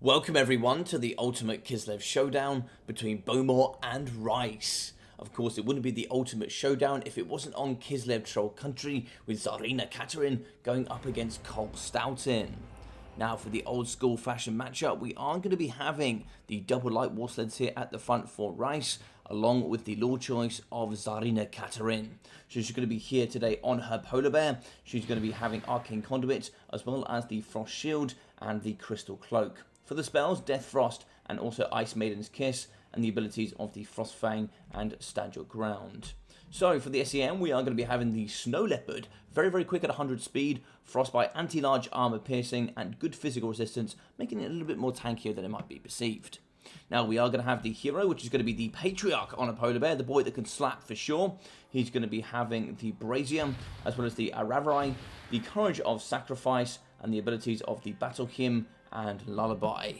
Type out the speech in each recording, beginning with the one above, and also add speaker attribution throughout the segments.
Speaker 1: Welcome everyone to the ultimate Kislev showdown between WARHAMMER and Rice. Of course, it wouldn't be the ultimate showdown if it wasn't on Kislev Troll Country with Tsarina Katerin going up against Colt Stoughton. Now for the old school fashion matchup, we are going to be having the double light war sleds here at the front for Rice, along with the lore choice of Tsarina Katerin. So she's going to be here today on her polar bear. She's going to be having Arcane Conduit, as well as the Frost Shield and the Crystal Cloak. For the spells, Death Frost and also Ice Maiden's Kiss, and the abilities of the Frost Fang and Stand Your Ground. So for the SEM, we are going to be having the Snow Leopard, very quick at 100 speed, Frostbite, anti-large armor piercing, and good physical resistance, making it a little bit more tankier than it might be perceived. Now we are going to have the hero, which is going to be the Patriarch on a polar bear, the boy that can slap for sure. He's going to be having the Brazier, as well as the Ararai, the Courage of Sacrifice, and the abilities of the Battle Hymn and Lullaby.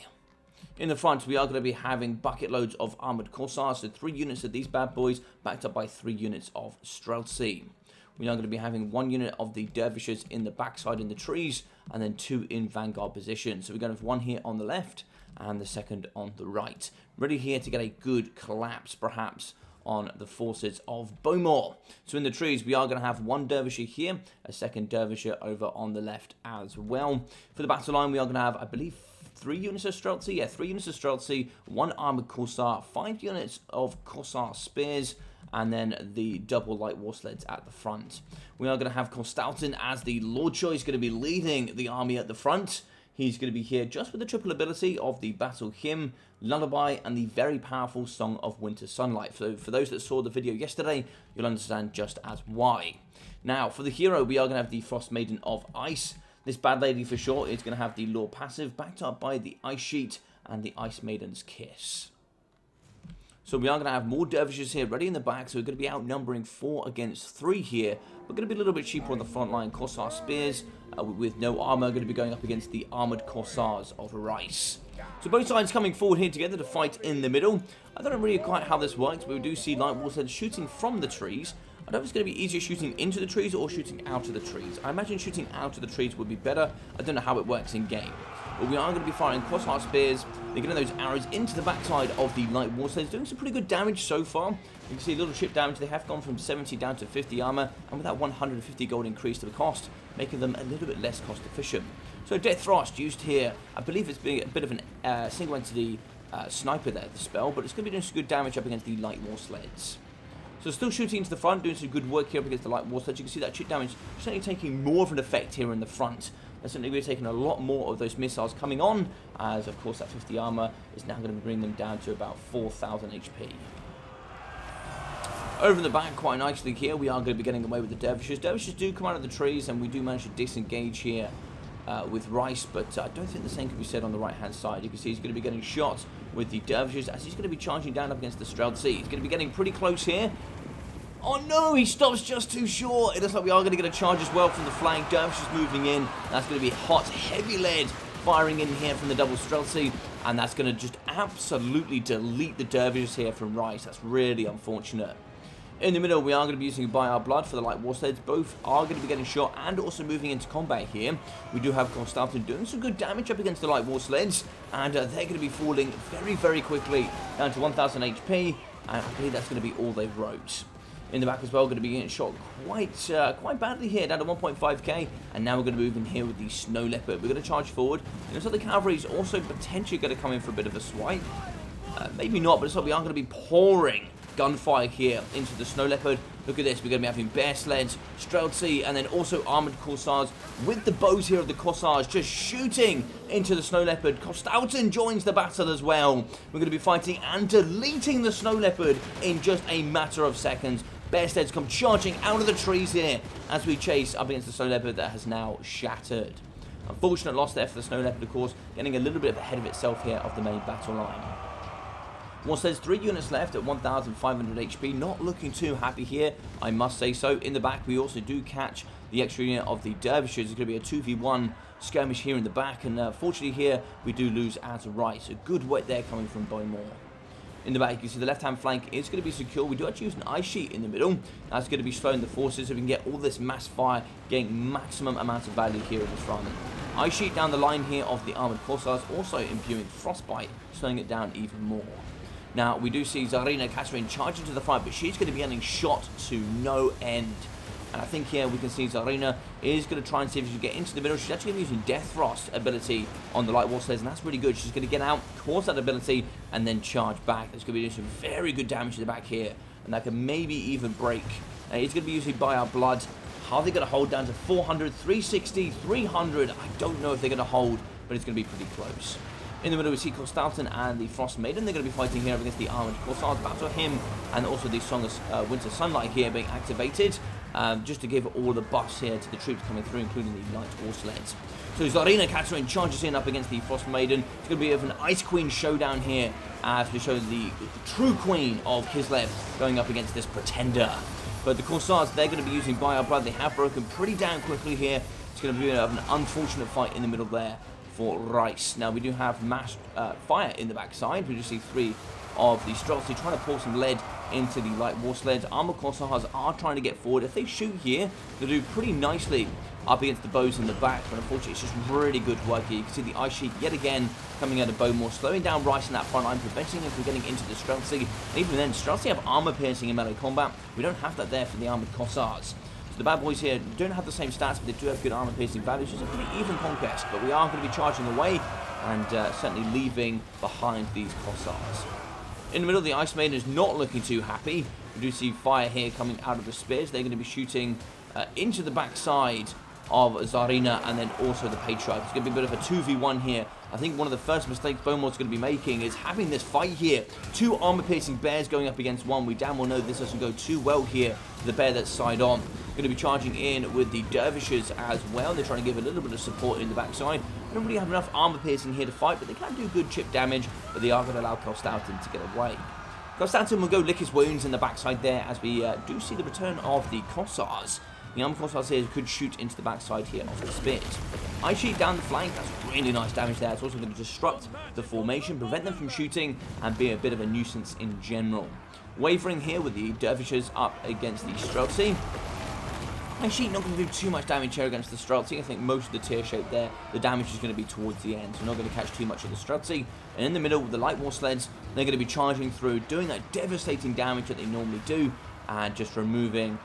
Speaker 1: In the front, we are going to be having bucket loads of Armoured Corsairs, so 3 units of these bad boys, backed up by 3 units of Streltsy. We are going to be having 1 unit of the Dervishes in the backside in the trees, and then 2 in Vanguard position. So we're going to have 1 here on the left, and the second on the right. Ready here to get a good collapse, perhaps, on the forces of WARHAMMER. So in the trees, we are going to have 1 Dervisher here, a 2nd Dervisher over on the left as well. For the battle line, we are going to have, I believe, 3 units of Streltsy. Yeah, 3 units of Streltsy, 1 Armoured Corsair, 5 units of Corsair Spears, and then the double light war sleds at the front. We are going to have Colt Stoughton as the Lord Choice, going to be leading the army at the front. He's going to be here just with the triple ability of the Battle Hymn, Lullaby, and the very powerful Song of Winter Sunlight. So for those that saw the video yesterday, you'll understand just as why. Now, for the hero, we are going to have the Frost Maiden of Ice. This bad lady for sure is going to have the Lore passive, backed up by the Ice Sheet and the Ice Maiden's Kiss. So we are going to have more Dervishes here ready in the back, so we're going to be outnumbering 4 against 3 here. We're going to be a little bit cheaper on the front line. Corsair Spears with no armor, going to be going up against the Armored Corsairs of Rice. So both sides coming forward here together to fight in the middle. I don't know really quite how this works, but we do see light war sleds shooting from the trees. I don't know if it's going to be easier shooting into the trees or shooting out of the trees. I imagine shooting out of the trees would be better. I don't know how it works in game. But we are going to be firing Corsair Spears. They're getting those arrows into the backside of the light war sleds, doing some pretty good damage so far. You can see a little chip damage. They have gone from 70 down to 50 armor, and with that 150 gold increase to the cost, making them a little bit less cost efficient. So Death Frost used here. I believe it's being a bit of an single entity sniper there, the spell, but it's going to be doing some good damage up against the light war sleds. So still shooting into the front, doing some good work here up against the light war sleds. You can see that chip damage certainly taking more of an effect here in the front. That's certainly going to be taking a lot more of those missiles coming on, as of course that 50 armor is now going to bring them down to about 4,000 HP. Over in the back, quite nicely here, we are going to be getting away with the Dervishes. Dervishes do come out of the trees, and we do manage to disengage here with Rice, but I don't think the same can be said on the right-hand side. You can see he's going to be getting shot with the Dervishes as he's going to be charging down up against the Streltsy. He's going to be getting pretty close here. Oh no, he stops just too short. It looks like we are going to get a charge as well from the flank. Dervishes moving in. That's going to be hot, heavy lead firing in here from the double Streltsy, and that's going to just absolutely delete the Dervishes here from Rice. That's really unfortunate. In the middle, we are going to be using By Our Blood for the light war sleds. Both are going to be getting shot and also moving into combat here. We do have Colt Stoughton doing some good damage up against the light war sleds, and they're going to be falling very quickly down to 1,000 HP, and I believe that's going to be all they wrote. In the back as well, going to be getting shot quite badly here, down to 1.5k, and now we're going to move in here with the Snow Leopard. We're going to charge forward. It looks like the cavalry is also potentially going to come in for a bit of a swipe. Maybe not, but it's like we are going to be pouring gunfire here into the Snow Leopard. Look at this, we're going to be having bear sleds, Streltsy, and then also Armoured Corsairs with the bows here of the Corsairs just shooting into the Snow Leopard. Colt Stoughton joins the battle as well. We're going to be fighting and deleting the Snow Leopard in just a matter of seconds. Bear sleds come charging out of the trees here as we chase up against the Snow Leopard that has now shattered. Unfortunate loss there for the Snow Leopard, of course, getting a little bit ahead of itself here of the main battle line. War sleds 3 units left at 1,500 HP. Not looking too happy here, I must say so. In the back, we also do catch the extra unit of the Dervishes. It's going to be a 2v1 skirmish here in the back, and fortunately here we do lose as Rice. A good work there coming from WARHAMMER. in the back. You can see the left-hand flank is going to be secure. We do actually use an ice sheet in the middle. That's going to be slowing the forces so we can get all this mass fire, getting maximum amount of value here in the front. Ice sheet down the line here of the armored Corsairs, also imbuing frostbite, slowing it down even more. Now, we do see Tsarina Katerin charging to the front, but she's going to be getting shot to no end. And I think here we can see Tsarina is going to try and see if she can get into the middle. She's actually going to be using Death Frost ability on the Light War Sleds, and that's really good. She's going to get out, cause that ability, and then charge back. It's going to be doing some very good damage to the back here, and that can maybe even break. He's going to be using By Our Blood. Are they going to hold down to 400, 360, 300? I don't know if they're going to hold, but it's going to be pretty close. In the middle, we see Kostalton and the Frost Maiden. They're going to be fighting here against the Armored Corsairs. Battle him, and also the Song of Winter Sunlight here being activated, just to give all the buffs here to the troops coming through, including the Light War Sleds. So Tsarina Katerin charges in up against the Frost Maiden. It's going to be an Ice Queen showdown here, as we show the true Queen of Kislev going up against this Pretender. But the Corsairs, they're going to be using By Our Blood. They have broken pretty damn quickly here. It's going to be an unfortunate fight in the middle there for Rice. Now, we do have mass fire in the backside. We do see 3 of the Streltsy trying to pour some lead into the Light War Sleds. Armored Corsairs are trying to get forward. If they shoot here, they'll do pretty nicely up against the bows in the back, but unfortunately it's just really good work here. You can see the Ice Sheet yet again coming out of Bowmore, slowing down Rice in that front line, preventing him from getting into the Streltsy. And even then, Streltsy have armor piercing in melee combat. We don't have that there for the Armored Corsairs. So the bad boys here don't have the same stats, but they do have good armor piercing values. It's a pretty even conquest, but we are going to be charging away and certainly leaving behind these Corsairs. In the middle, the Ice Maiden is not looking too happy. We do see fire here coming out of the spears. They're going to be shooting into the backside of Tsarina and then also the Patriarch. It's going to be a bit of a 2v1 here. I think one of the first mistakes Bowmore's going to be making is having this fight here. 2 armor-piercing bears going up against 1. We damn well know this doesn't go too well here for the bear that's side on. Going to be charging in with the Dervishes as well. They're trying to give a little bit of support in the backside. They don't really have enough armor-piercing here to fight, but they can do good chip damage, but they are going to allow Kostalton to get away. Kostalton will go lick his wounds in the backside there as we do see the return of the Corsairs. The Armored Corsairs here could shoot into the backside here of the spears. Ice Sheet down the flank, that's really nice damage there. It's also going to disrupt the formation, prevent them from shooting, and be a bit of a nuisance in general. Wavering here with the Dervishes up against the Streltsy. Ice Sheet not going to do too much damage here against the Streltsy. I think most of the tier shape there, the damage is going to be towards the end, so not going to catch too much of the Streltsy. And in the middle with the Light War Sleds, they're going to be charging through, doing that devastating damage that they normally do, and just removing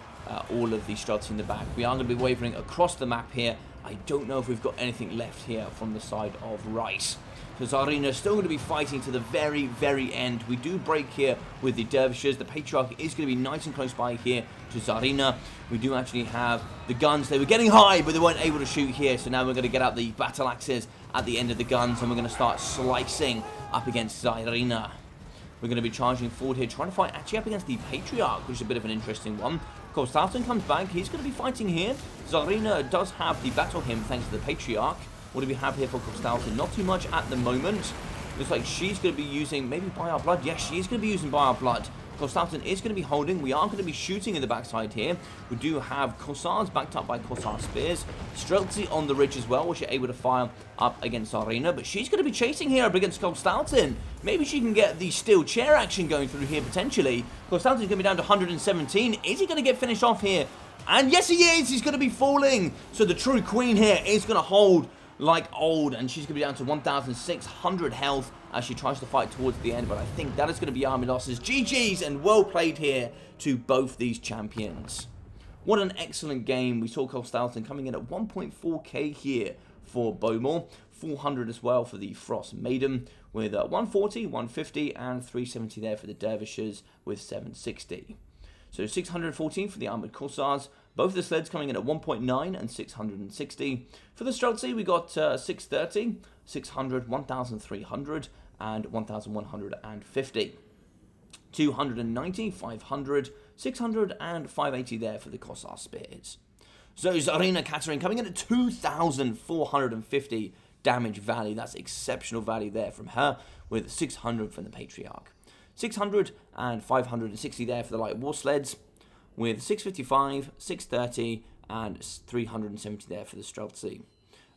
Speaker 1: all of the Streltsy in the back. We are going to be wavering across the map here. I don't know if we've got anything left here from the side of Rice. So Tsarina is still going to be fighting to the very, very end. We do break here with the Dervishes. The Patriarch is going to be nice and close by here to Tsarina. We do actually have the guns. They were getting high, but they weren't able to shoot here. So now we're going to get out the battle axes at the end of the guns, and we're going to start slicing up against Tsarina. We're going to be charging forward here, trying to fight actually up against the Patriarch, which is a bit of an interesting one. Kostalton comes back. He's going to be fighting here. Tsarina does have the battle hymn thanks to the Patriarch. What do we have here for Kostalton? Not too much at the moment. Looks like she's going to be using maybe By Our Blood. Yes, she is going to be using By Our Blood. Kostalton is going to be holding. We are going to be shooting in the backside here. We do have Corsairs backed up by Corsar Spears. Streltsy on the ridge as well, which are able to fire up against Tsarina. But she's going to be chasing here up against Kostalton. Maybe she can get the steel chair action going through here potentially. Kostalton's going to be down to 117. Is he going to get finished off here? And yes, he is. He's going to be falling. So the true queen here is going to hold like old, and she's going to be down to 1,600 health as she tries to fight towards the end, but I think that is going to be army losses. GG's, and well played here to both these champions. What an excellent game. We saw Kostalton coming in at 1.4k here for Bowmore, 400 as well for the Frost Maiden, with 140, 150, and 370 there for the Dervishes with 760. So 614 for the Armoured Corsairs. Both the sleds coming in at 1.9 and 660. For the Streltsy, we got 630, 600, 1,300, and 1,150. 290, 500, 600, and 580 there for the Corsar Spears. So Tsarina Katerin coming in at 2,450 damage value. That's exceptional value there from her, with 600 from the Patriarch. 600 and 560 there for the Light War Sleds, with 655, 630, and 370 there for the Streltsy.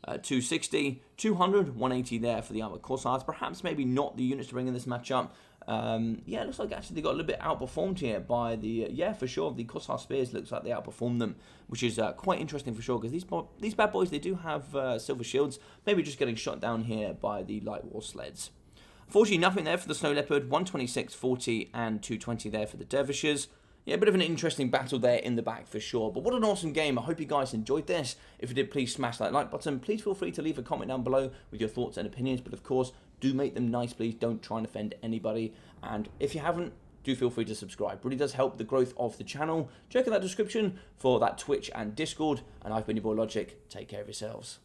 Speaker 1: 260, 200, 180 there for the Armored Corsairs. Perhaps maybe not the units to bring in this matchup. Yeah, it looks like actually they got a little bit outperformed here by the, yeah, for sure, the Corsair Spears looks like they outperformed them, which is quite interesting for sure, because these bad boys, they do have silver shields, maybe just getting shot down here by the light war sleds. Fortunately, nothing there for the Snow Leopard, 126, 40, and 220 there for the Dervishes. Yeah, a bit of an interesting battle there in the back for sure. But what an awesome game. I hope you guys enjoyed this. If you did, please smash that like button. Please feel free to leave a comment down below with your thoughts and opinions. But of course, do make them nice, please. Don't try and offend anybody. And if you haven't, do feel free to subscribe. It really does help the growth of the channel. Check out that description for that Twitch and Discord. And I've been your boy Logic. Take care of yourselves.